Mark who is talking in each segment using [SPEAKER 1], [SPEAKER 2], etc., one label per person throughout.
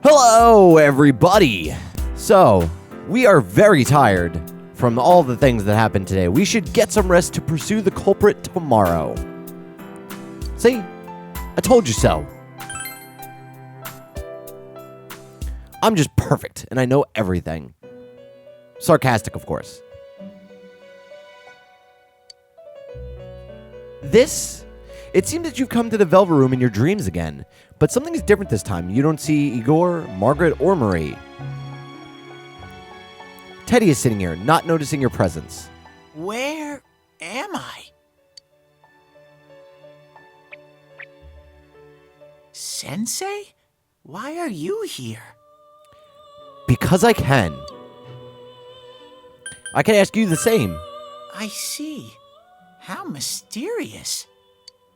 [SPEAKER 1] Hello, everybody! So, we are very tired from all the things that happened today. We should get some rest to pursue the culprit tomorrow. See? I told you so. I'm just perfect, and I know everything. Sarcastic, of course. It seems that you've come to the Velvet Room in your dreams again, but something is different this time. You don't see Igor, Margaret, or Marie. Teddy is sitting here, not noticing your presence.
[SPEAKER 2] Where am I? Sensei? Why are you here?
[SPEAKER 1] Because I can. I can ask you the same.
[SPEAKER 2] I see. How mysterious.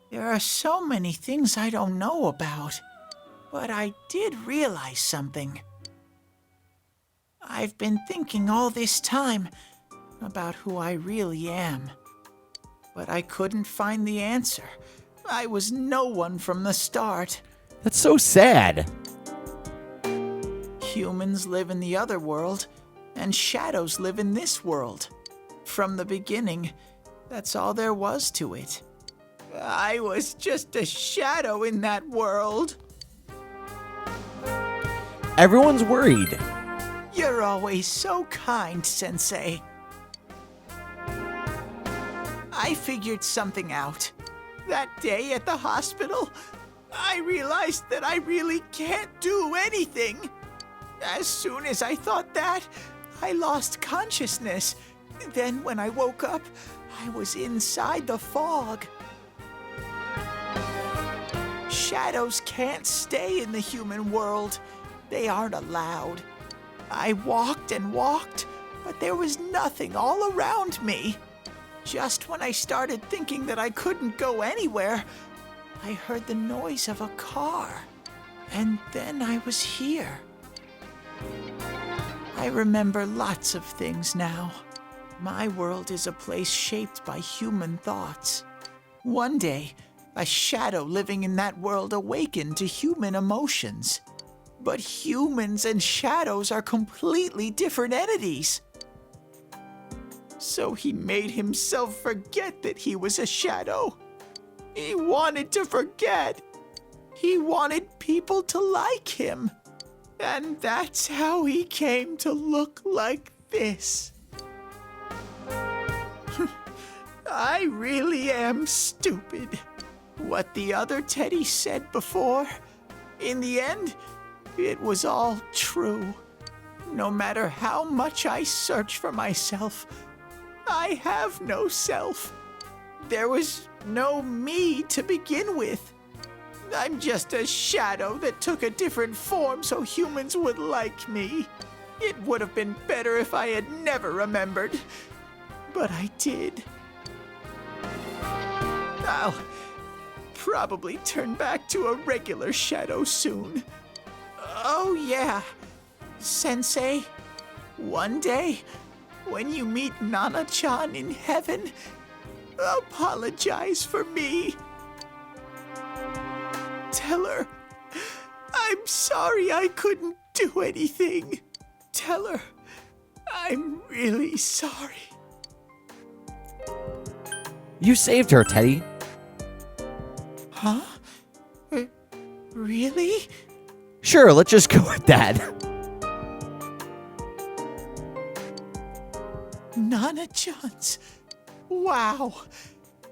[SPEAKER 2] There are so many things I don't know about, but I did realize something. I've been thinking all this time about who I really am, but I couldn't find the answer. I was no one from the start.
[SPEAKER 1] That's so sad.
[SPEAKER 2] Humans live in the other world, and shadows live in this world. From the beginning, that's all there was to it. I was just a shadow in that world.
[SPEAKER 1] Everyone's worried.
[SPEAKER 2] You're always so kind, Sensei. I figured something out. That day at the hospital, I realized that I really can't do anything. As soon as I thought that, I lost consciousness. Then when I woke up, I was inside the fog. Shadows can't stay in the human world. They aren't allowed. I walked and walked, but there was nothing all around me. Just when I started thinking that I couldn't go anywhere, I heard the noise of a car. And then I was here. I remember lots of things now. My world is a place shaped by human thoughts. One day, a shadow living in that world awakened to human emotions. But humans and shadows are completely different entities. So he made himself forget that he was a shadow. He wanted to forget. He wanted people to like him. And that's how he came to look like this. I really am stupid. What the other Teddy said before, in the end, it was all true. No matter how much I search for myself, I have no self. There was no me to begin with. I'm just a shadow that took a different form so humans would like me. It would have been better if I had never remembered, but I did. I'll probably turn back to a regular shadow soon. Oh yeah, Sensei, one day, when you meet Nana-chan in heaven, apologize for me. Tell her, I'm sorry I couldn't do anything. Tell her, I'm really sorry.
[SPEAKER 1] You saved her, Teddy.
[SPEAKER 2] Huh? Really?
[SPEAKER 1] Sure, let's just go with that.
[SPEAKER 2] Nana-chan's. Wow,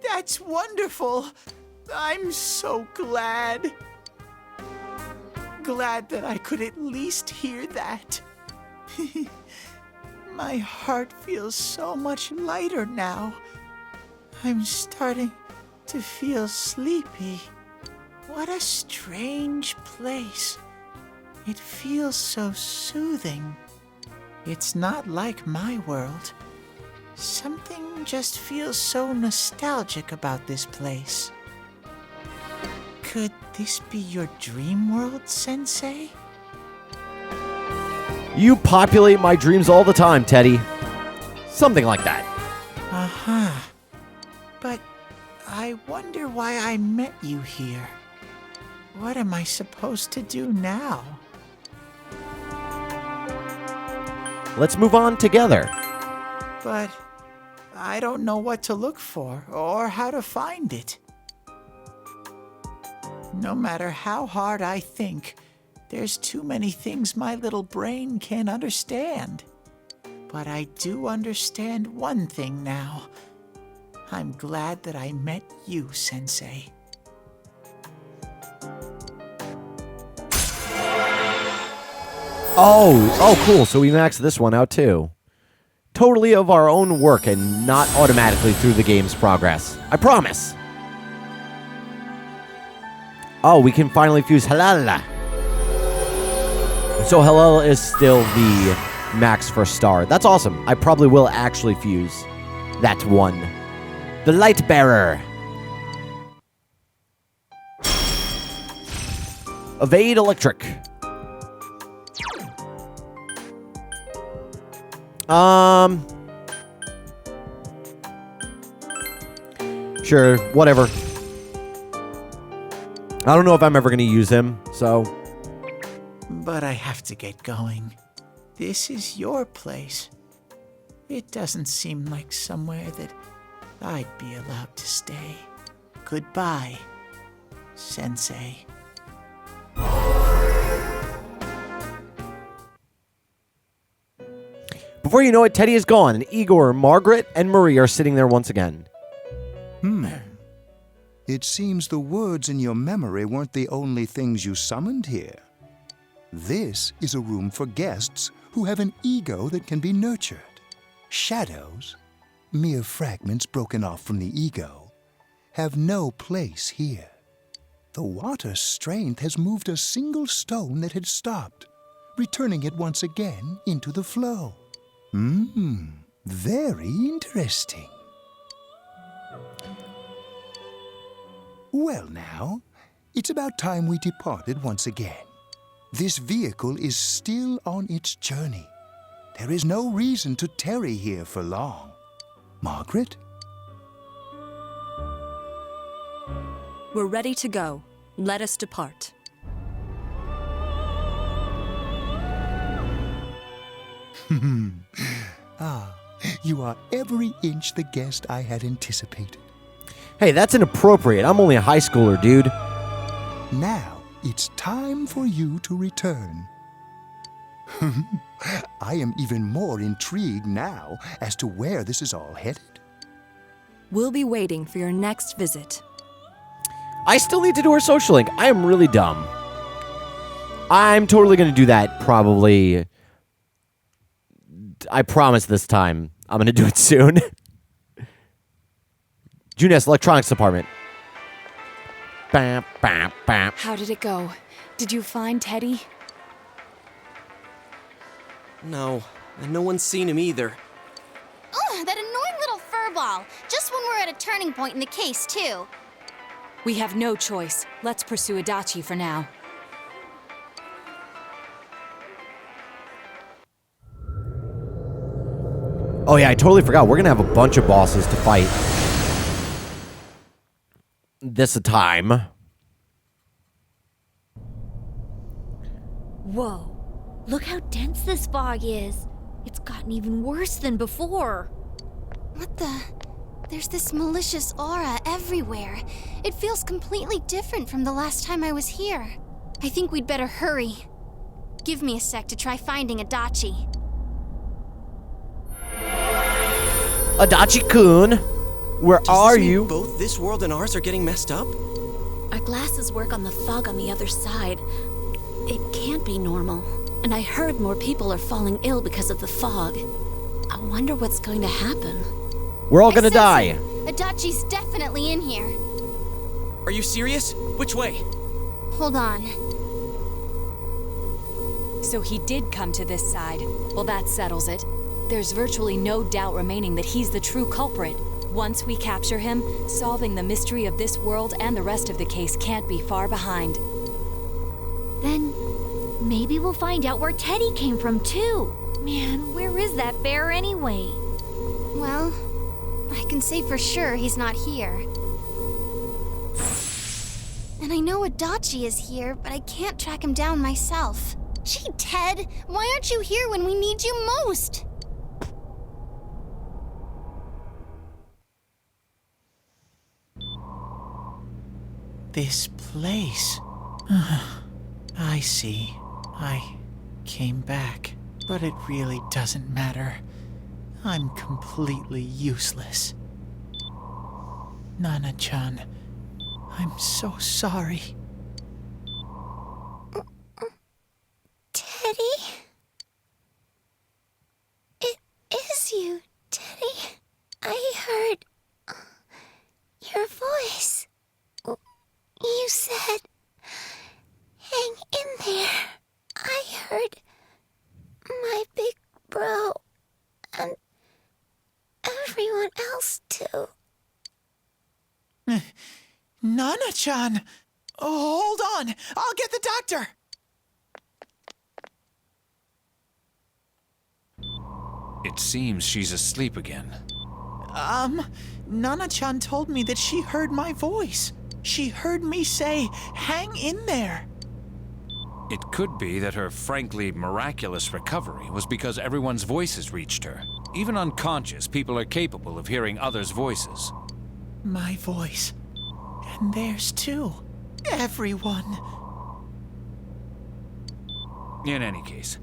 [SPEAKER 2] that's wonderful. I'm so glad. Glad that I could at least hear that. My heart feels so much lighter now. I'm starting to feel sleepy. What a strange place. It feels so soothing. It's not like my world. Something just feels so nostalgic about this place. Could this be your dream world, Sensei?
[SPEAKER 1] You populate my dreams all the time, Teddy. Something like that.
[SPEAKER 2] Uh-huh. But I wonder why I met you here. What am I supposed to do now?
[SPEAKER 1] Let's move on together.
[SPEAKER 2] But I don't know what to look for or how to find it. No matter how hard I think, there's too many things my little brain can't understand. But I do understand one thing now. I'm glad that I met you, Sensei.
[SPEAKER 1] Oh, cool. So we maxed this one out too. Totally of our own work and not automatically through the game's progress. I promise. Oh, we can finally fuse Halala. So Halala is still the max for star. That's awesome. I probably will actually fuse that one. The Light Bearer. Evade Electric. Sure, whatever. I don't know if I'm ever going to use him, so.
[SPEAKER 2] But I have to get going. This is your place. It doesn't seem like somewhere that I'd be allowed to stay. Goodbye, Sensei.
[SPEAKER 1] Before you know it, Teddy is gone, and Igor, Margaret, and Marie are sitting there once again.
[SPEAKER 3] It seems the words in your memory weren't the only things you summoned here. This is a room for guests who have an ego that can be nurtured. Shadows, mere fragments broken off from the ego, have no place here. The water's strength has moved a single stone that had stopped, returning it once again into the flow. Very interesting. Well now, it's about time we departed once again. This vehicle is still on its journey. There is no reason to tarry here for long. Margaret?
[SPEAKER 4] We're ready to go. Let us depart.
[SPEAKER 3] You are every inch the guest I had anticipated.
[SPEAKER 1] Hey, that's inappropriate. I'm only a high schooler, dude.
[SPEAKER 3] Now it's time for you to return. I am even more intrigued now as to where this is all headed.
[SPEAKER 4] We'll be waiting for your next visit.
[SPEAKER 1] I still need to do our social link. I am really dumb. I'm totally going to do that probably. I promise this time. I'm going to do it soon. Junius Electronics Department. Bam, bam, bam.
[SPEAKER 4] How did it go? Did you find Teddy?
[SPEAKER 5] No, and no one's seen him either.
[SPEAKER 6] Ugh, that annoying little furball. Just when we're at a turning point in the case, too.
[SPEAKER 4] We have no choice. Let's pursue Adachi for now.
[SPEAKER 1] Oh yeah, I totally forgot. We're going to have a bunch of bosses to fight. This time.
[SPEAKER 7] Whoa. Look how dense this fog is. It's gotten even worse than before.
[SPEAKER 6] What the? There's this malicious aura everywhere. It feels completely different from the last time I was here. I think we'd better hurry. Give me a sec to try finding Adachi.
[SPEAKER 1] Adachi-kun, where are you?
[SPEAKER 5] Both this world and ours are getting messed up?
[SPEAKER 4] Our glasses work on the fog on the other side. It can't be normal. And I heard more people are falling ill because of the fog. I wonder what's going to happen.
[SPEAKER 1] We're all gonna die.
[SPEAKER 6] Adachi's definitely in here.
[SPEAKER 5] Are you serious? Which way?
[SPEAKER 6] Hold on.
[SPEAKER 4] So he did come to this side. Well, that settles it. There's virtually no doubt remaining that he's the true culprit. Once we capture him, solving the mystery of this world and the rest of the case can't be far behind.
[SPEAKER 7] Then maybe we'll find out where Teddy came from, too. Man, where is that bear anyway?
[SPEAKER 6] Well, I can say for sure he's not here. And I know Adachi is here, but I can't track him down myself. Gee, Ted, why aren't you here when we need you most?
[SPEAKER 2] This place. I see. I came back, but it really doesn't matter. I'm completely useless. Nana-chan, I'm so sorry.
[SPEAKER 6] Teddy? It is you, Teddy. I heard your voice. You said, hang in there. I heard my big bro and everyone else too.
[SPEAKER 2] Nana-chan! Oh, hold on! I'll get the doctor!
[SPEAKER 8] It seems she's asleep again.
[SPEAKER 2] Nana-chan told me that she heard my voice. She heard me say, hang in there.
[SPEAKER 8] It could be that her frankly miraculous recovery was because everyone's voices reached her. Even unconscious, people are capable of hearing others' voices.
[SPEAKER 2] My voice. And theirs too. Everyone.
[SPEAKER 8] In any case,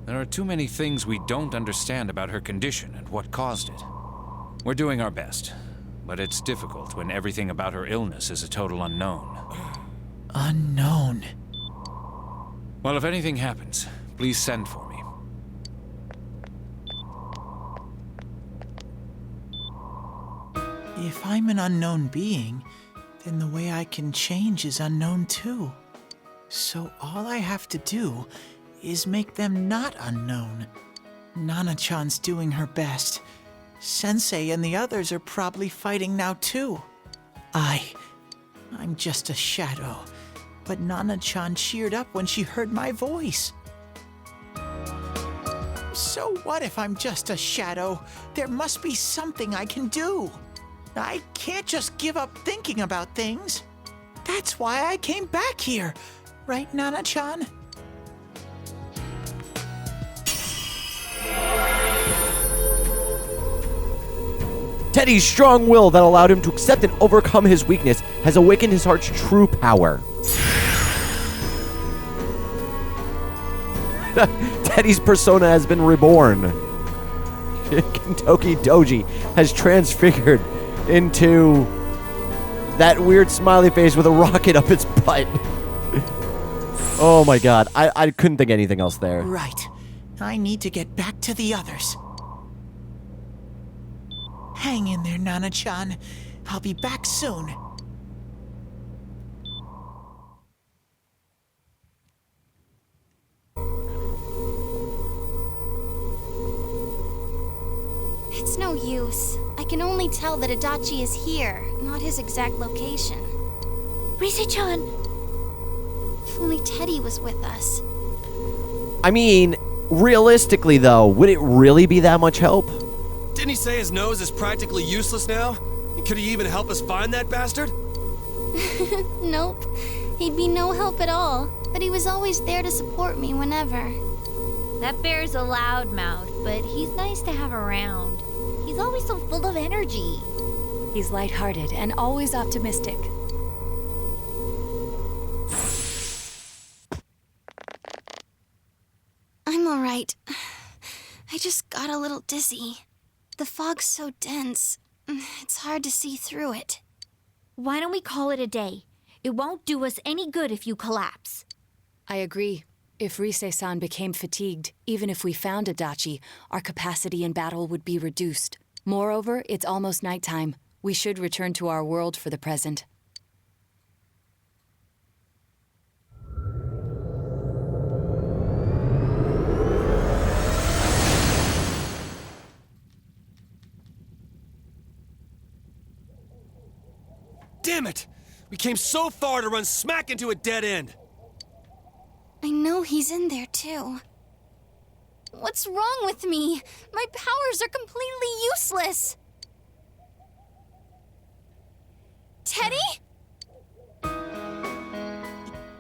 [SPEAKER 8] there are too many things we don't understand about her condition and what caused it. We're doing our best, but it's difficult when everything about her illness is a total unknown.
[SPEAKER 2] Unknown.
[SPEAKER 8] Well, if anything happens, please send for me.
[SPEAKER 2] If I'm an unknown being, then the way I can change is unknown too. So all I have to do is make them not unknown. Nana-chan's doing her best. Sensei and the others are probably fighting now too. I'm just a shadow. But Nana-chan cheered up when she heard my voice. So what if I'm just a shadow? There must be something I can do. I can't just give up thinking about things. That's why I came back here. Right, Nana-chan?
[SPEAKER 1] Teddy's strong will that allowed him to accept and overcome his weakness has awakened his heart's true power. Teddy's persona has been reborn. Kentucky Doji has transfigured into that weird smiley face with a rocket up its butt. Oh my god, I couldn't think anything else there.
[SPEAKER 2] Right. I need to get back to the others. Hang in there, Nana-chan. I'll be back soon.
[SPEAKER 6] It's no use. I can only tell that Adachi is here, not his exact location.
[SPEAKER 7] Rise-chan!
[SPEAKER 6] If only Teddy was with us.
[SPEAKER 1] I mean, realistically though, would it really be that much help?
[SPEAKER 5] Didn't he say his nose is practically useless now? And could he even help us find that bastard?
[SPEAKER 6] Nope. He'd be no help at all, but he was always there to support me whenever.
[SPEAKER 7] That bear's a loudmouth, but he's nice to have around. He's always so full of energy.
[SPEAKER 4] He's lighthearted and always optimistic.
[SPEAKER 6] I'm alright. I just got a little dizzy. The fog's so dense, it's hard to see through it.
[SPEAKER 7] Why don't we call it a day? It won't do us any good if you collapse.
[SPEAKER 4] I agree. If Rise-san became fatigued, even if we found Adachi, our capacity in battle would be reduced. Moreover, it's almost nighttime. We should return to our world for the present.
[SPEAKER 5] Damn it! We came so far to run smack into a dead end.
[SPEAKER 6] I know he's in there too. What's wrong with me? My powers are completely useless. Teddy?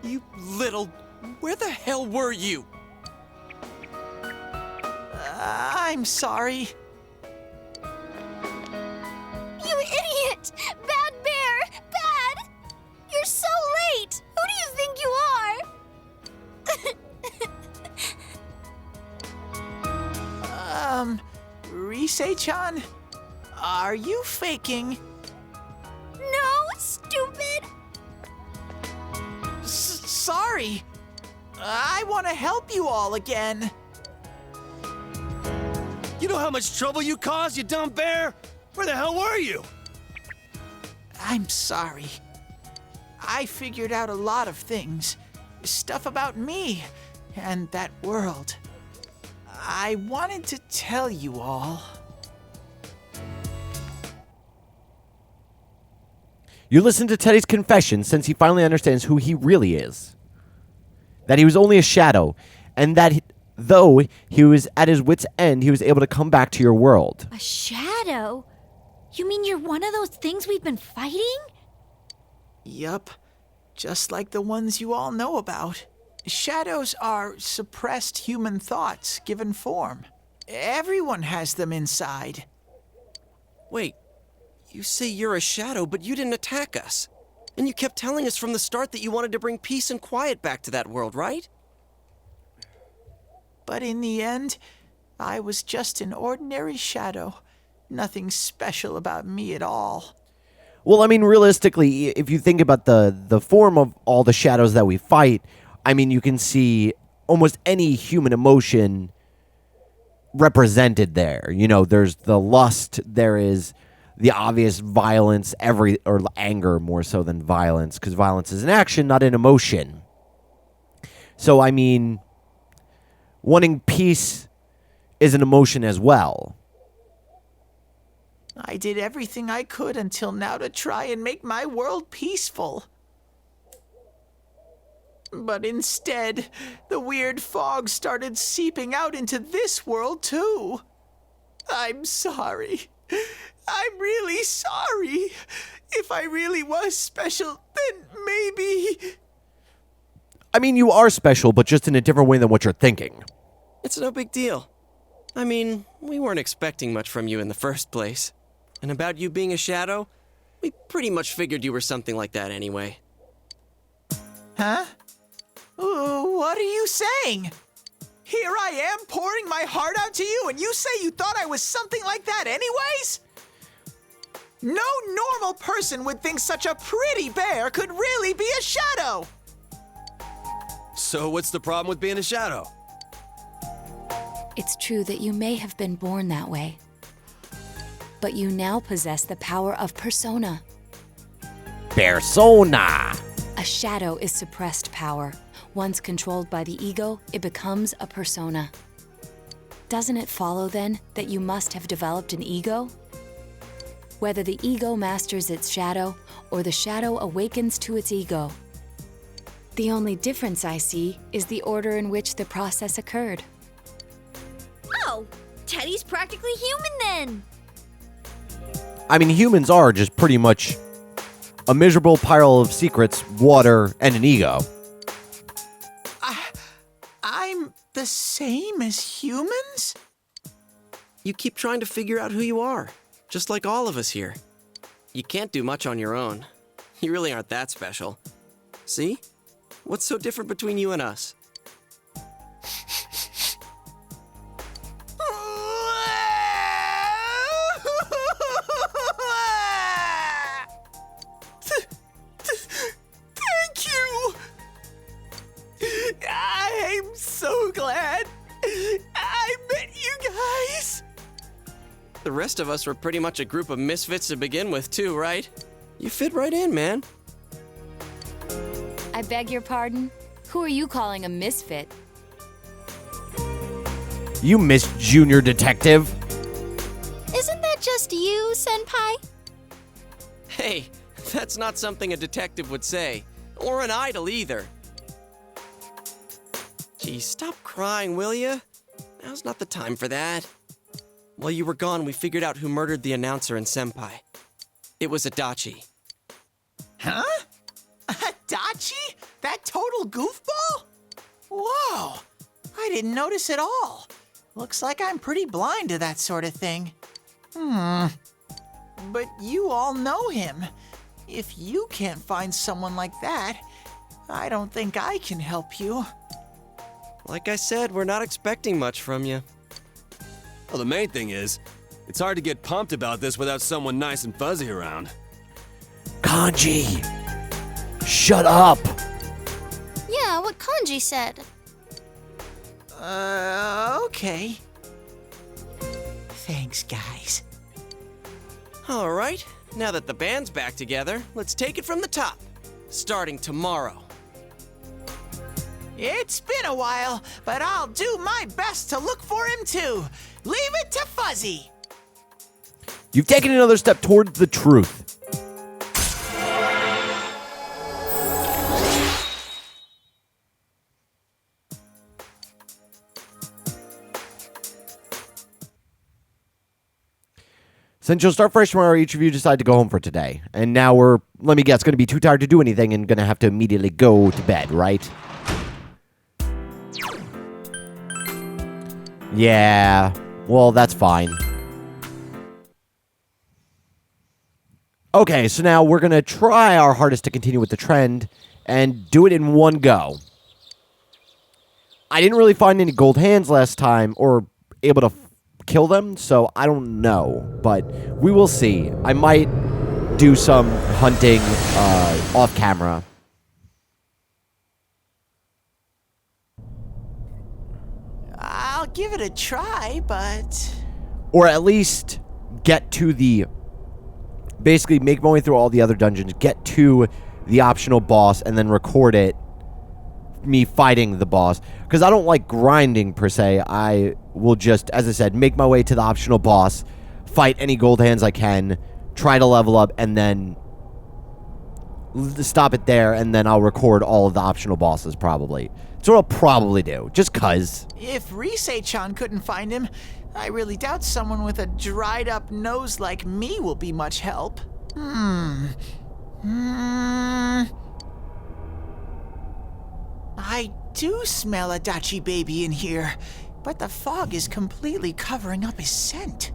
[SPEAKER 5] You little... Where the hell were you?
[SPEAKER 2] I'm sorry.
[SPEAKER 6] You idiot! Bad bear! Bad! You're so late! Who do you think you are?
[SPEAKER 2] Rise-chan? Are you faking?
[SPEAKER 6] No, stupid!
[SPEAKER 2] Sorry. I want to help you all again.
[SPEAKER 5] You know how much trouble you caused, you dumb bear? Where the hell were you?
[SPEAKER 2] I'm sorry. I figured out a lot of things. Stuff about me and that world. I wanted to tell you all.
[SPEAKER 1] You listen to Teddy's confession since he finally understands who he really is. That he was only a shadow, and that though he was at his wit's end, he was able to come back to your world.
[SPEAKER 7] A shadow? You mean you're one of those things we've been fighting?
[SPEAKER 2] Yup, just like the ones you all know about. Shadows are suppressed human thoughts given form. Everyone has them inside.
[SPEAKER 9] Wait, you say you're a shadow, but you didn't attack us. And you kept telling us from the start that you wanted to bring peace and quiet back to that world, right?
[SPEAKER 2] But in the end, I was just an ordinary shadow. Nothing special about me at all.
[SPEAKER 1] Well, I mean, realistically, if you think about the form of all the shadows that we fight, I mean, you can see almost any human emotion represented there. You know, there's the lust, there is the obvious violence, or anger more so than violence, because violence is an action, not an emotion. So, I mean, wanting peace is an emotion as well.
[SPEAKER 2] I did everything I could until now to try and make my world peaceful. But instead, the weird fog started seeping out into this world too. I'm sorry. I'm really sorry. If I really was special, then maybe...
[SPEAKER 1] I mean, you are special, but just in a different way than what you're thinking.
[SPEAKER 9] It's no big deal. I mean, we weren't expecting much from you in the first place. And about you being a shadow, we pretty much figured you were something like that anyway.
[SPEAKER 2] Huh? What are you saying? Here I am pouring my heart out to you, and you say you thought I was something like that anyways? No normal person would think such a pretty bear could really be a shadow.
[SPEAKER 5] So what's the problem with being a shadow?
[SPEAKER 4] It's true that you may have been born that way, but you now possess the power of persona.
[SPEAKER 1] Persona!
[SPEAKER 4] A shadow is suppressed power. Once controlled by the ego, it becomes a persona. Doesn't it follow, then, that you must have developed an ego? Whether the ego masters its shadow, or the shadow awakens to its ego. The only difference I see is the order in which the process occurred.
[SPEAKER 7] Oh, Teddy's practically human then.
[SPEAKER 1] I mean, humans are just pretty much a miserable pile of secrets, water, and an ego.
[SPEAKER 2] I'm the same as humans?
[SPEAKER 9] You keep trying to figure out who you are, just like all of us here. You can't do much on your own. You really aren't that special. See? What's so different between you and us?
[SPEAKER 2] Thank you! I'm so glad I met you guys!
[SPEAKER 9] The rest of us were pretty much a group of misfits to begin with, too, right? You fit right in, man.
[SPEAKER 4] I beg your pardon? Who are you calling a misfit?
[SPEAKER 1] You Miss Junior Detective.
[SPEAKER 6] Isn't that just you, Senpai?
[SPEAKER 9] Hey, that's not something a detective would say. Or an idol, either. Gee, stop crying, will ya? Now's not the time for that. While you were gone, we figured out who murdered the announcer and Senpai. It was Adachi.
[SPEAKER 2] Huh? Adachi? That total goofball? Whoa! I didn't notice at all. Looks like I'm pretty blind to that sort of thing. But you all know him. If you can't find someone like that, I don't think I can help you.
[SPEAKER 9] Like I said, we're not expecting much from you.
[SPEAKER 5] Well, the main thing is, it's hard to get pumped about this without someone nice and fuzzy around.
[SPEAKER 1] Kanji! Shut up!
[SPEAKER 6] Yeah, what Kanji said.
[SPEAKER 2] Okay. Thanks, guys.
[SPEAKER 9] All right, now that the band's back together, let's take it from the top, starting tomorrow.
[SPEAKER 2] It's been a while, but I'll do my best to look for him too. Leave it to Fuzzy.
[SPEAKER 1] You've taken another step towards the truth. Since you'll start fresh tomorrow, each of you decide to go home for today. And now we're, let me guess, going to be too tired to do anything and going to have to immediately go to bed, right? Yeah, well, that's fine. Okay, so now we're going to try our hardest to continue with the trend and do it in one go. I didn't really find any gold hands last time or able to kill them, so I don't know, but we will see. I might do some hunting off camera.
[SPEAKER 2] I'll give it a try, but...
[SPEAKER 1] Or at least get to the... Basically, make my way through all the other dungeons, get to the optional boss, and then record it, me fighting the boss. Because I don't like grinding, per se. I will just, as I said, make my way to the optional boss, fight any gold hands I can, try to level up, and then stop it there, and then I'll record all of the optional bosses, probably. That's what I'll probably do, just cuz.
[SPEAKER 2] If Risei-chan couldn't find him, I really doubt someone with a dried-up nose like me will be much help. I do smell a Dachi baby in here, but the fog is completely covering up his scent.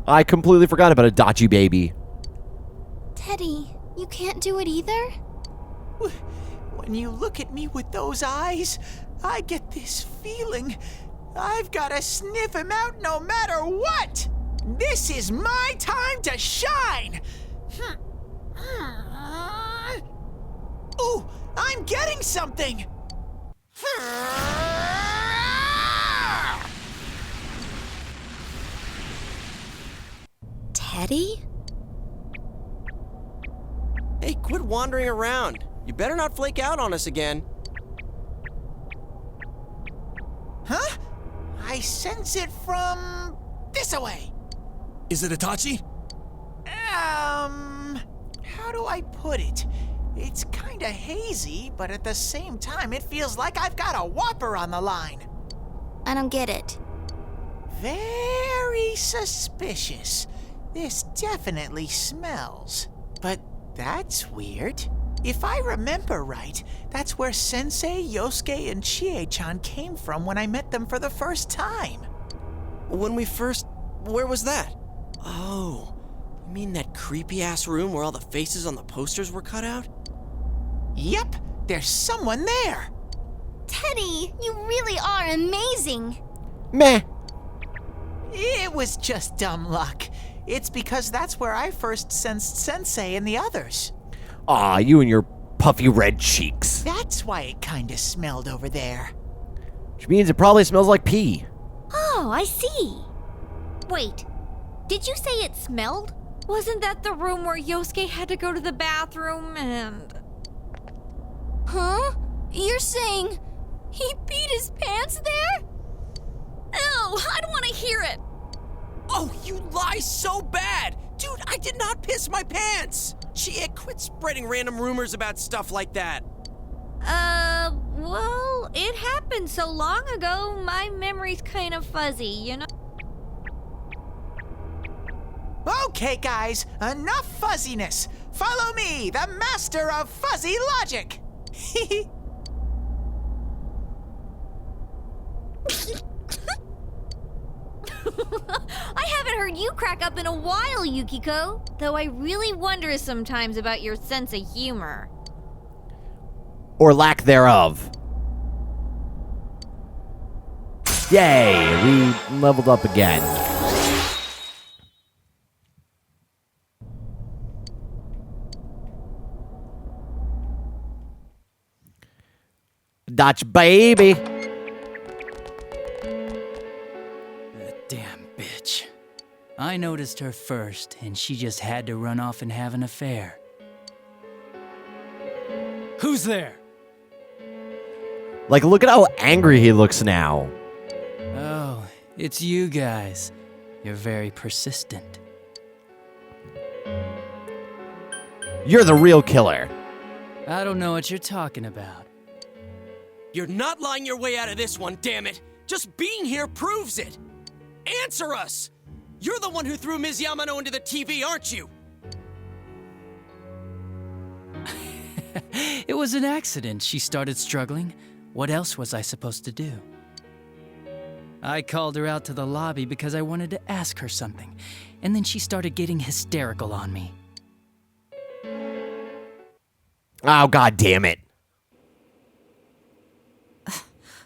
[SPEAKER 1] I completely forgot about a Dachi baby.
[SPEAKER 6] Teddy, you can't do it either?
[SPEAKER 2] When you look at me with those eyes, I get this feeling I've got to sniff him out no matter what. This is my time to shine. Ooh, I'm getting something.
[SPEAKER 7] Teddy?
[SPEAKER 9] Hey, quit wandering around. You better not flake out on us again.
[SPEAKER 2] Huh? I sense it from this away.
[SPEAKER 5] Is it Itachi?
[SPEAKER 2] How do I put it? It's kinda hazy, but at the same time, it feels like I've got a whopper on the line.
[SPEAKER 6] I don't get it.
[SPEAKER 2] Very suspicious. This definitely smells. But that's weird. If I remember right, that's where Sensei, Yosuke, and Chie-chan came from when I met them for the first time.
[SPEAKER 9] Where was that? Oh, you mean that creepy-ass room where all the faces on the posters were cut out?
[SPEAKER 2] Yep, there's someone there.
[SPEAKER 6] Teddy, you really are amazing.
[SPEAKER 1] Meh.
[SPEAKER 2] It was just dumb luck. It's because that's where I first sensed Sensei and the others.
[SPEAKER 1] Aw, you and your puffy red cheeks.
[SPEAKER 2] That's why it kinda smelled over there.
[SPEAKER 1] Which means it probably smells like pee.
[SPEAKER 7] Oh, I see. Wait, did you say it smelled? Wasn't that the room where Yosuke had to go to the bathroom and...
[SPEAKER 6] Huh? You're saying he peed his pants there?
[SPEAKER 7] Ew, I don't want to hear it.
[SPEAKER 9] Oh, you lie so bad! Dude, I did not piss my pants! Chie, quit spreading random rumors about stuff like that.
[SPEAKER 7] Well, it happened so long ago, my memory's kind of fuzzy, you know?
[SPEAKER 2] Okay, guys, enough fuzziness. Follow me, the master of fuzzy logic.
[SPEAKER 7] I haven't heard you crack up in a while, Yukiko. Though I really wonder sometimes about your sense of humor.
[SPEAKER 1] Or lack thereof. Yay, we leveled up again. Dutch baby.
[SPEAKER 10] That damn bitch. I noticed her first, and she just had to run off and have an affair. Who's there?
[SPEAKER 1] Like, look at how angry he looks now.
[SPEAKER 10] Oh, it's you guys. You're very persistent.
[SPEAKER 1] You're the real killer.
[SPEAKER 10] I don't know what you're talking about.
[SPEAKER 9] You're not lying your way out of this one, damn it! Just being here proves it! Answer us! You're the one who threw Ms. Yamano into the TV, aren't you?
[SPEAKER 10] It was an accident. She started struggling. What else was I supposed to do? I called her out to the lobby because I wanted to ask her something, and then she started getting hysterical on me.
[SPEAKER 1] Oh, god damn it.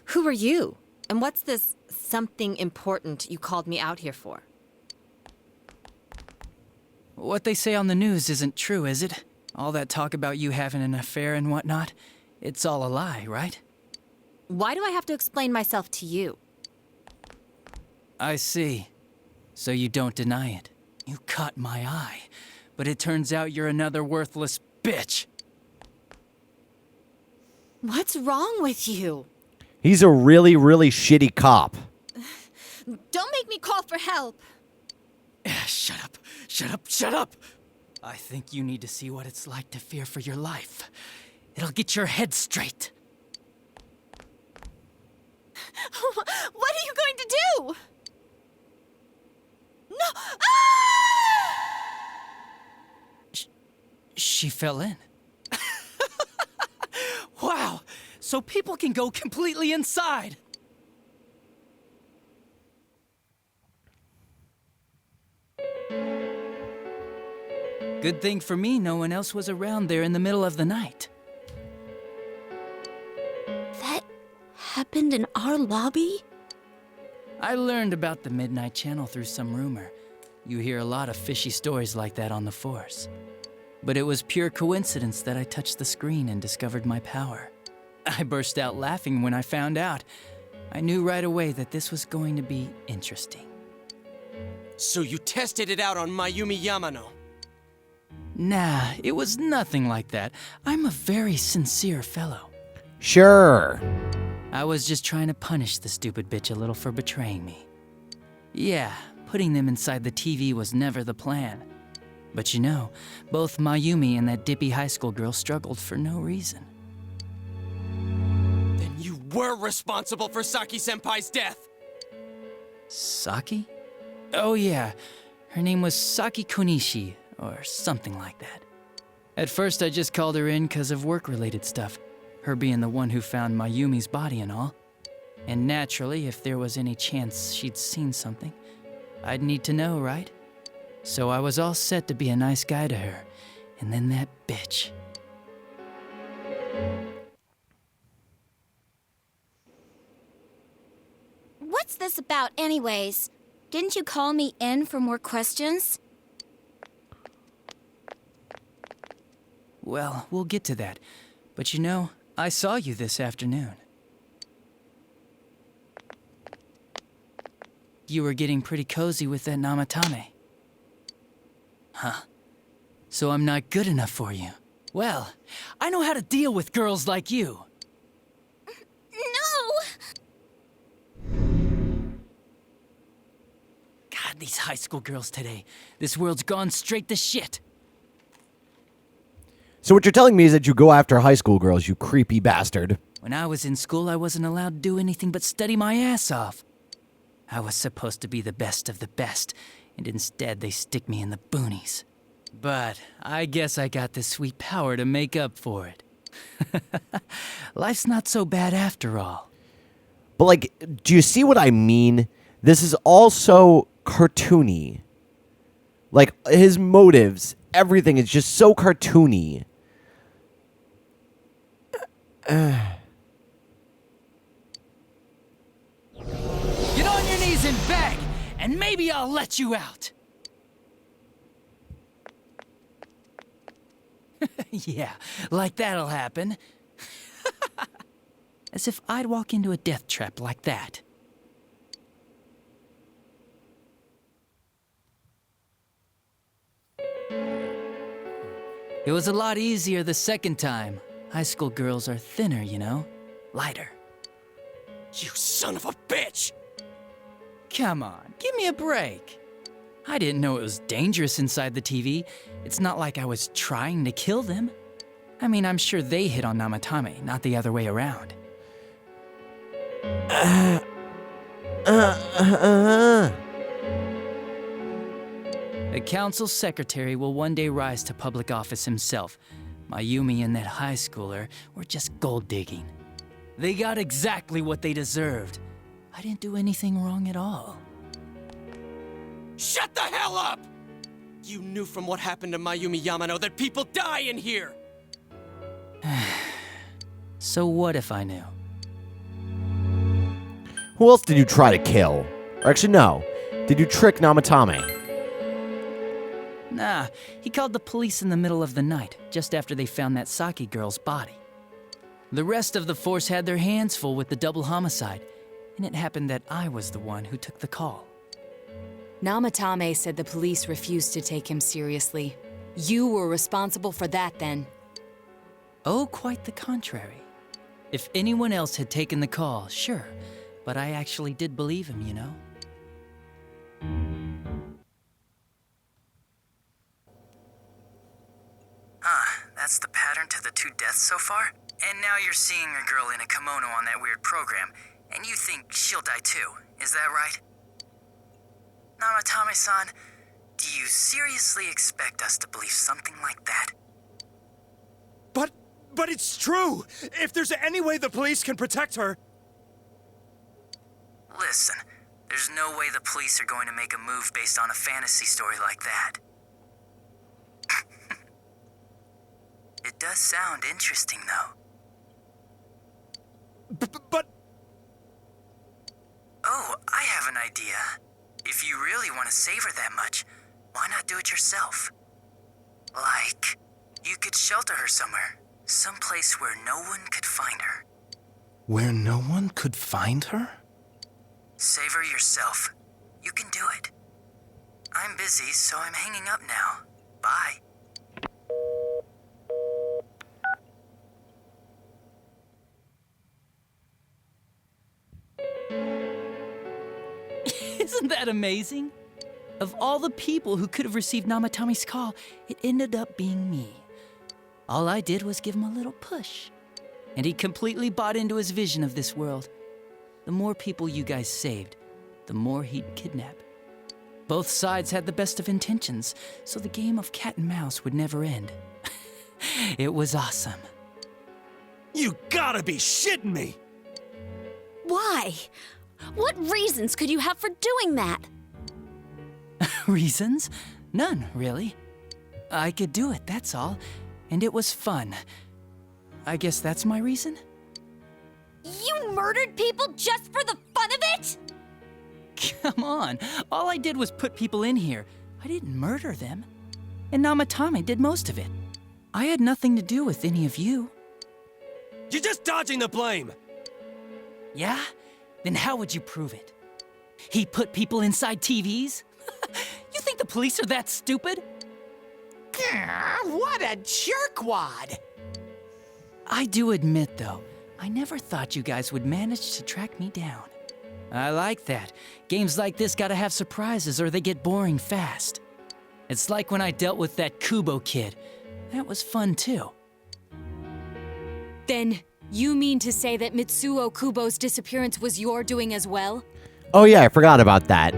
[SPEAKER 11] Who are you? And what's this something important you called me out here for?
[SPEAKER 10] What they say on the news isn't true, is it? All that talk about you having an affair and whatnot, it's all a lie, right?
[SPEAKER 11] Why do I have to explain myself to you?
[SPEAKER 10] I see. So you don't deny it. You caught my eye. But it turns out you're another worthless bitch.
[SPEAKER 11] What's wrong with you?
[SPEAKER 1] He's a really, really shitty cop.
[SPEAKER 11] Don't make me call for help.
[SPEAKER 10] Shut up. Shut up. Shut up. I think you need to see what it's like to fear for your life. It'll get your head straight.
[SPEAKER 11] What are you going to do? No! Ah!
[SPEAKER 10] She fell in. Wow! So people can go completely inside! Good thing for me, no one else was around there in the middle of the night.
[SPEAKER 11] That happened in our lobby?
[SPEAKER 10] I learned about the Midnight Channel through some rumor. You hear a lot of fishy stories like that on the Force. But it was pure coincidence that I touched the screen and discovered my power. I burst out laughing when I found out. I knew right away that this was going to be interesting.
[SPEAKER 9] So you tested it out on Mayumi Yamano?
[SPEAKER 10] Nah, it was nothing like that. I'm a very sincere fellow.
[SPEAKER 1] Sure.
[SPEAKER 10] I was just trying to punish the stupid bitch a little for betraying me. Yeah, putting them inside the TV was never the plan. But you know, both Mayumi and that dippy high school girl struggled for no reason.
[SPEAKER 9] Then you were responsible for Saki-senpai's death!
[SPEAKER 10] Saki? Oh yeah, her name was Saki Konishi, or something like that. At first I just called her in because of work-related stuff, her being the one who found Mayumi's body and all. And naturally, if there was any chance she'd seen something, I'd need to know, right? So I was all set to be a nice guy to her, and then that bitch.
[SPEAKER 6] What's this about anyways? Didn't you call me in for more questions?
[SPEAKER 10] Well, we'll get to that. But you know, I saw you this afternoon. You were getting pretty cozy with that Namatame. Huh. So I'm not good enough for you. Well, I know how to deal with girls like you.
[SPEAKER 6] No!
[SPEAKER 10] God, these high school girls today. This world's gone straight to shit.
[SPEAKER 1] So what you're telling me is that you go after high school girls, you creepy bastard.
[SPEAKER 10] When I was in school, I wasn't allowed to do anything but study my ass off. I was supposed to be the best of the best, and instead they stick me in the boonies. But I guess I got the sweet power to make up for it. Life's not so bad after all.
[SPEAKER 1] But like, do you see what I mean? This is also cartoony. Like, his motives, everything is just so cartoony.
[SPEAKER 10] Get on your knees and beg, and maybe I'll let you out. Yeah, like that'll happen. As if I'd walk into a death trap like that. It was a lot easier the second time. High school girls are thinner, you know? Lighter.
[SPEAKER 5] You son of a bitch!
[SPEAKER 10] Come on, give me a break. I didn't know it was dangerous inside the TV. It's not like I was trying to kill them. I mean, I'm sure they hit on Namatame, not the other way around. The council secretary will one day rise to public office himself. Mayumi and that high schooler were just gold digging. They got exactly what they deserved. I didn't do anything wrong at all.
[SPEAKER 5] Shut the hell up! You knew from what happened to Mayumi Yamano that people die in here!
[SPEAKER 10] So what if I knew?
[SPEAKER 1] Who else did you try to kill? Or actually, no. Did you trick Namatame?
[SPEAKER 10] Nah, he called the police in the middle of the night, just after they found that Saki girl's body. The rest of the force had their hands full with the double homicide, and it happened that I was the one who took the call.
[SPEAKER 4] Namatame said the police refused to take him seriously. You were responsible for that then.
[SPEAKER 10] Oh, quite the contrary. If anyone else had taken the call, sure, but I actually did believe him, you know?
[SPEAKER 12] That's the pattern to the 2 deaths so far? And now you're seeing a girl in a kimono on that weird program, and you think she'll die too, is that right? Namatame-san, do you seriously expect us to believe something like that?
[SPEAKER 5] But it's true! If there's any way the police can protect her...
[SPEAKER 12] Listen, there's no way the police are going to make a move based on a fantasy story like that. It does sound interesting, though.
[SPEAKER 5] But...
[SPEAKER 12] Oh, I have an idea. If you really want to save her that much, why not do it yourself? Like, you could shelter her somewhere. Someplace where no one could find her.
[SPEAKER 5] Where no one could find her?
[SPEAKER 12] Save her yourself. You can do it. I'm busy, so I'm hanging up now. Bye.
[SPEAKER 10] Isn't that amazing? Of all the people who could have received Namatame's call, it ended up being me. All I did was give him a little push. And he completely bought into his vision of this world. The more people you guys saved, the more he'd kidnap. Both sides had the best of intentions, so the game of cat and mouse would never end. It was awesome.
[SPEAKER 5] You gotta be shitting me!
[SPEAKER 13] Why? What reasons could you have for doing that?
[SPEAKER 10] Reasons? None, really. I could do it, that's all. And it was fun. I guess that's my reason?
[SPEAKER 13] You murdered people just for the fun of it?
[SPEAKER 10] Come on, all I did was put people in here. I didn't murder them. And Namatame did most of it. I had nothing to do with any of you.
[SPEAKER 5] You're just dodging the blame!
[SPEAKER 10] Yeah? Then how would you prove it? He put people inside TVs? You think the police are that stupid?
[SPEAKER 2] What a jerkwad!
[SPEAKER 10] I do admit, though, I never thought you guys would manage to track me down. I like that. Games like this gotta have surprises or they get boring fast. It's like when I dealt with that Kubo kid. That was fun, too.
[SPEAKER 4] Then, you mean to say that Mitsuo Kubo's disappearance was your doing as well?
[SPEAKER 1] Oh yeah, I forgot about that.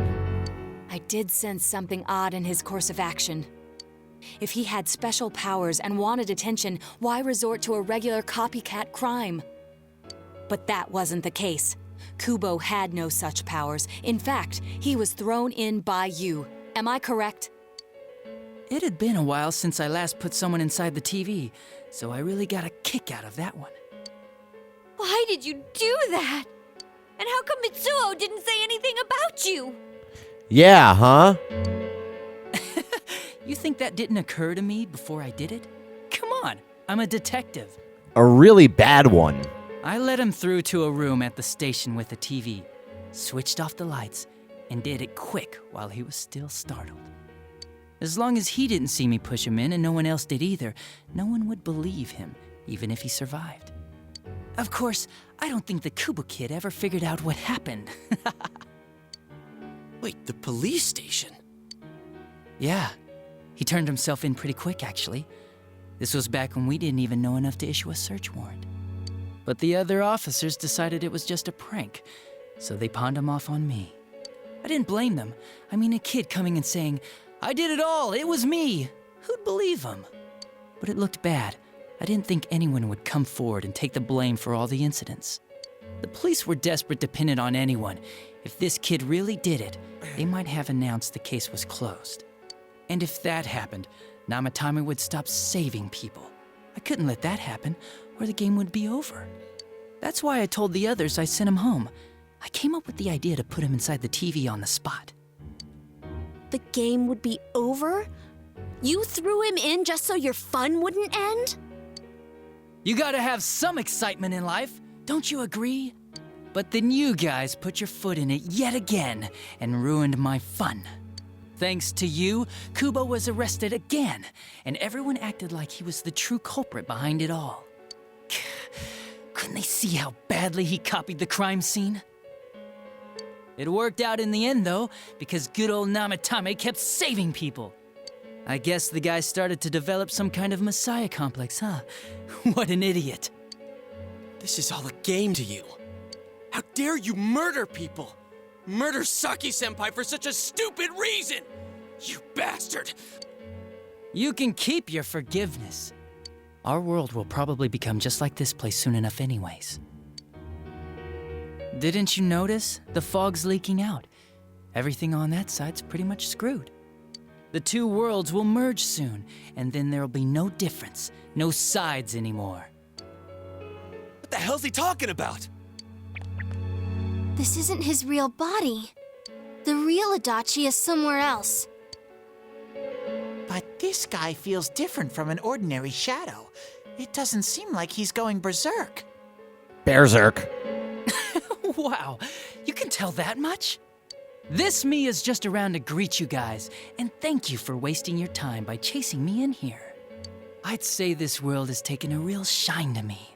[SPEAKER 4] I did sense something odd in his course of action. If he had special powers and wanted attention, why resort to a regular copycat crime? But that wasn't the case. Kubo had no such powers. In fact, he was thrown in by you. Am I correct?
[SPEAKER 10] It had been a while since I last put someone inside the TV, so I really got a kick out of that one.
[SPEAKER 7] Why did you do that? And how come Mitsuo didn't say anything about you?
[SPEAKER 1] Yeah, huh?
[SPEAKER 10] You think that didn't occur to me before I did it? Come on, I'm a detective.
[SPEAKER 1] A really bad one.
[SPEAKER 10] I led him through to a room at the station with a TV, switched off the lights, and did it quick while he was still startled. As long as he didn't see me push him in and no one else did either, no one would believe him, even if he survived. Of course, I don't think the Kubo kid ever figured out what happened.
[SPEAKER 9] Wait, the police station?
[SPEAKER 10] Yeah, he turned himself in pretty quick, actually. This was back when we didn't even know enough to issue a search warrant. But the other officers decided it was just a prank, so they pawned him off on me. I didn't blame them. I mean, a kid coming and saying, "I did it all, it was me." Who'd believe him? But it looked bad. I didn't think anyone would come forward and take the blame for all the incidents. The police were desperate to pin it on anyone. If this kid really did it, they might have announced the case was closed. And if that happened, Namatame would stop saving people. I couldn't let that happen, or the game would be over. That's why I told the others I sent him home. I came up with the idea to put him inside the TV on the spot.
[SPEAKER 13] The game would be over? You threw him in just so your fun wouldn't end?
[SPEAKER 10] You gotta have some excitement in life, don't you agree? But then you guys put your foot in it yet again and ruined my fun. Thanks to you, Kubo was arrested again, and everyone acted like he was the true culprit behind it all. Couldn't they see how badly he copied the crime scene? It worked out in the end, though, because good old Namatame kept saving people. I guess the guy started to develop some kind of messiah complex, huh? What an idiot.
[SPEAKER 9] This is all a game to you. How dare you murder people? Murder Saki-senpai for such a stupid reason! You bastard!
[SPEAKER 10] You can keep your forgiveness. Our world will probably become just like this place soon enough anyways. Didn't you notice? The fog's leaking out. Everything on that side's pretty much screwed. The two worlds will merge soon, and then there'll be no difference, no sides anymore.
[SPEAKER 5] What the hell's he talking about?
[SPEAKER 6] This isn't his real body. The real Adachi is somewhere else.
[SPEAKER 2] But this guy feels different from an ordinary shadow. It doesn't seem like he's going berserk.
[SPEAKER 1] Berserk.
[SPEAKER 10] Wow, you can tell that much? This me is just around to greet you guys, and thank you for wasting your time by chasing me in here. I'd say this world has taken a real shine to me.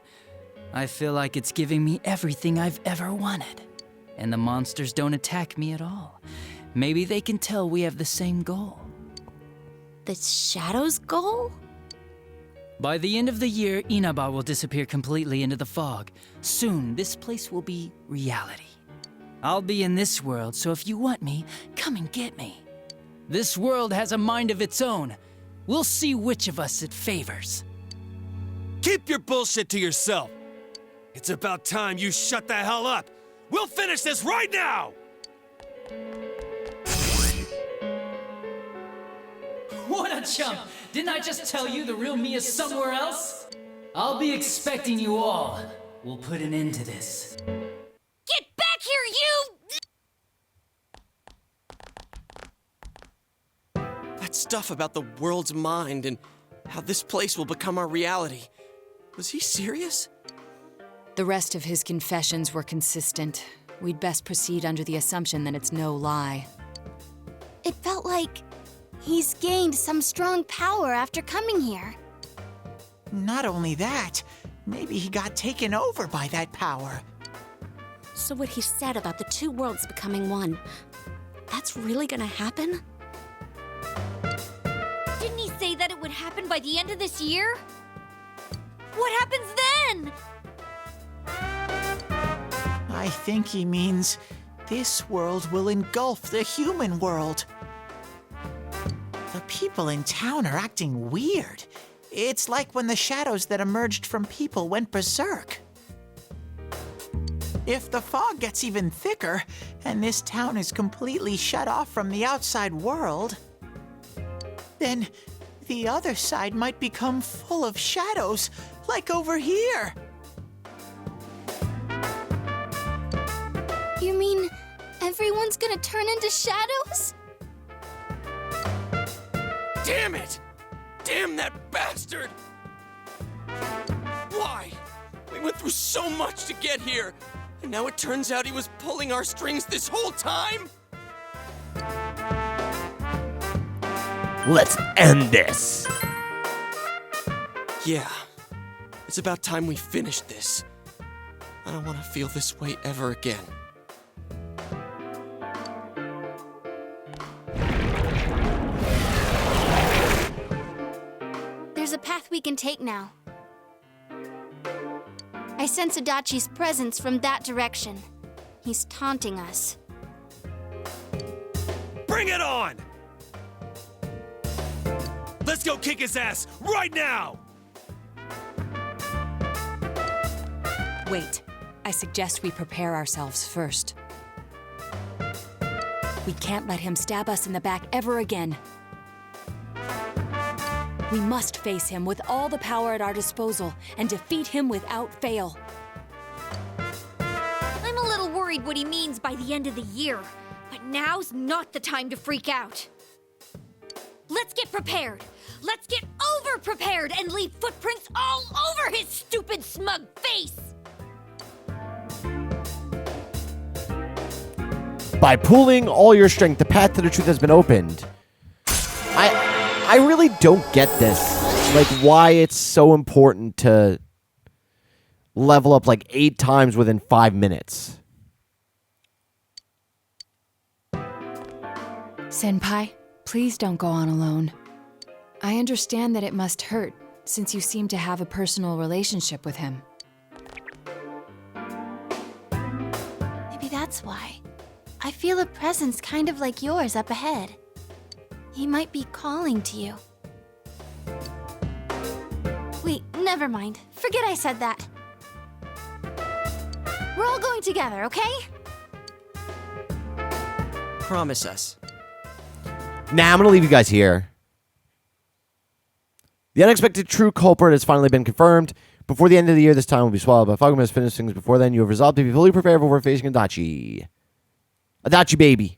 [SPEAKER 10] I feel like it's giving me everything I've ever wanted. And the monsters don't attack me at all. Maybe they can tell we have the same goal.
[SPEAKER 13] The Shadow's goal?
[SPEAKER 10] By the end of the year, Inaba will disappear completely into the fog. Soon, this place will be reality. I'll be in this world, so if you want me, come and get me. This world has a mind of its own. We'll see which of us it favors.
[SPEAKER 5] Keep your bullshit to yourself. It's about time you shut the hell up. We'll finish this right now!
[SPEAKER 10] What a chump! Didn't I just tell you the real me is somewhere else? I'll be expecting you all. We'll put an end to this.
[SPEAKER 7] Get back here, you!
[SPEAKER 9] That stuff about the world's mind and how this place will become our reality. Was he serious?
[SPEAKER 4] The rest of his confessions were consistent. We'd best proceed under the assumption that it's no lie.
[SPEAKER 6] It felt like he's gained some strong power after coming here.
[SPEAKER 2] Not only that, maybe he got taken over by that power.
[SPEAKER 13] So what he said about the two worlds becoming one, that's really gonna happen?
[SPEAKER 7] Didn't he say that it would happen by the end of this year? What happens then?
[SPEAKER 2] I think he means this world will engulf the human world. The people in town are acting weird. It's like when the shadows that emerged from people went berserk. If the fog gets even thicker, and this town is completely shut off from the outside world, then the other side might become full of shadows, like over here.
[SPEAKER 6] You mean everyone's gonna turn into shadows?
[SPEAKER 5] Damn it! Damn that bastard! Why? We went through so much to get here, and now it turns out he was pulling our strings this whole time?
[SPEAKER 1] Let's end this.
[SPEAKER 9] Yeah. It's about time we finished this. I don't want to feel this way ever again.
[SPEAKER 6] There's a path we can take now. I sense Adachi's presence from that direction. He's taunting us.
[SPEAKER 5] Bring it on! Let's go kick his ass right now!
[SPEAKER 4] Wait. I suggest we prepare ourselves first. We can't let him stab us in the back ever again. We must face him with all the power at our disposal and defeat him without fail.
[SPEAKER 7] I'm a little worried what he means by the end of the year, but now's not the time to freak out. Let's get prepared. Let's get over-prepared and leave footprints all over his stupid, smug face.
[SPEAKER 1] By pooling all your strength, the path to the truth has been opened. I really don't get this. Like, why it's so important to level up like 8 times within 5 minutes.
[SPEAKER 4] Senpai, please don't go on alone. I understand that it must hurt, since you seem to have a personal relationship with him.
[SPEAKER 6] Maybe that's why. I feel a presence kind of like yours up ahead. He might be calling to you. Wait, never mind. Forget I said that. We're all going together, okay?
[SPEAKER 9] Promise us.
[SPEAKER 1] Nah, I'm gonna leave you guys here. The unexpected true culprit has finally been confirmed. Before the end of the year, this time will be swallowed by fog. We must finish things before then. You have resolved to be fully prepared for facing Adachi. Adachi, baby.